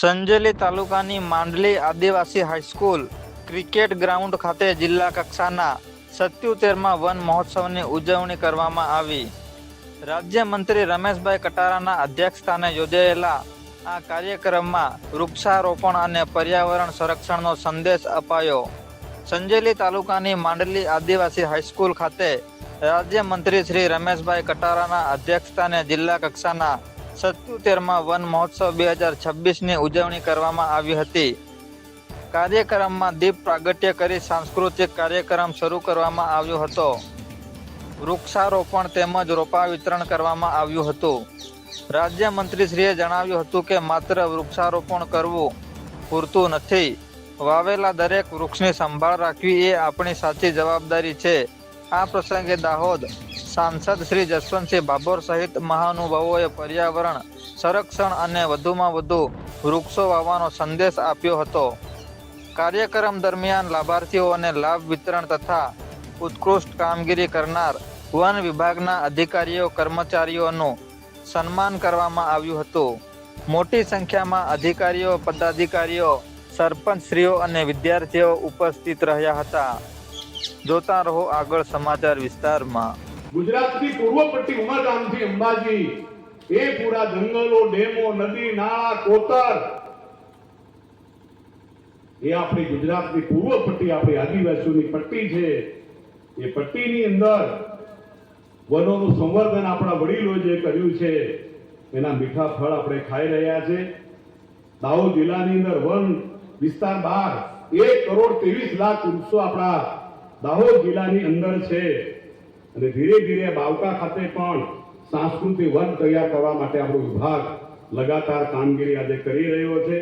સંજેલી તાલુકાની માંડલી આદિવાસી high school cricket ground ખાતે જિલ્લા કક્ષાના 77મા વન મહોત્સવની ઉજવણી કરવામાં આવી. રાજ્યમંત્રી રમેશભાઈ કટારાના અધ્યક્ષસ્થાને યોજાયેલા આ કાર્યક્રમમાં વૃક્ષારોપણ અને પર્યાવરણ સંરક્ષણનો સંદેશ અપાયો. સંજેલી તાલુકાની માંડલી આદિવાસી હાઈસ્કૂલ ખાતે રાજ્યમંત્રી શ્રી રમેશભાઈ કટારાના અધ્યક્ષસ્થાને જિલ્લા કક્ષાના 77મા વન મહોત્સવ 2026ની ઉજવણી કરવામાં આવી હતી. કાર્યક્રમમાં દીપ પ્રાગટ્ય કરી સાંસ્કૃતિક કાર્યક્રમ શરૂ કરવામાં આવ્યો હતો. વૃક્ષારોપણ તેમજ રોપા વિતરણ કરવામાં આવ્યું હતું. રાજ્યમંત્રીશ્રીએ જણાવ્યું હતું કે માત્ર વૃક્ષારોપણ કરવું પૂરતું નથી, વાવેલા દરેક વૃક્ષની સંભાળ રાખવી એ આપણી સાચી જવાબદારી છે. આ પ્રસંગે દાહોદ સાંસદ શ્રી જસવંતસિંહ ભાભોર સહિત મહાનુભાવોએ પર્યાવરણ સંરક્ષણ અને વધુમાં વધુ વૃક્ષો વાવવાનો સંદેશ આપ્યો હતો. કાર્યક્રમ દરમિયાન લાભાર્થીઓને લાભ વિતરણ તથા ઉત્કૃષ્ટ કામગીરી કરનાર વન વિભાગના અધિકારીઓ કર્મચારીઓનું સન્માન કરવામાં આવ્યું હતું. મોટી સંખ્યામાં અધિકારીઓ, પદાધિકારીઓ, સરપંચશ્રીઓ અને વિદ્યાર્થીઓ ઉપસ્થિત રહ્યા હતા. જોતા રહો આગળ સમાચાર વિસ્તારમાં. ગુજરાતની પૂર્વ પટ્ટી ઉમરગામથી અંબાજી એ પૂરા જંગલો, ડેમો, નદી, નાળા, કોતર એ આપણી ગુજરાતની પૂર્વ પટ્ટી, આપણી આદિવાસીઓની પટ્ટી છે. એ પટ્ટીની અંદર વનોનું સંવર્ધન આપણા વડીલોએ જે કર્યું છે એના મીઠા ફળ આપણે ખાઈ રહ્યા છે. દાહોદ જિલ્લાની અંદર વન વિસ્તાર 1,23,00,000 વૃક્ષો આપણા દાહોદ જિલ્લાની અંદર છે. અને ધીરે ધીરે બાવકા ખાતે પણ સાંસ્કૃતિક વન તૈયાર કરવા માટે આપણો વિભાગ લગાતાર કામગીરી આજે કરી રહ્યો છે.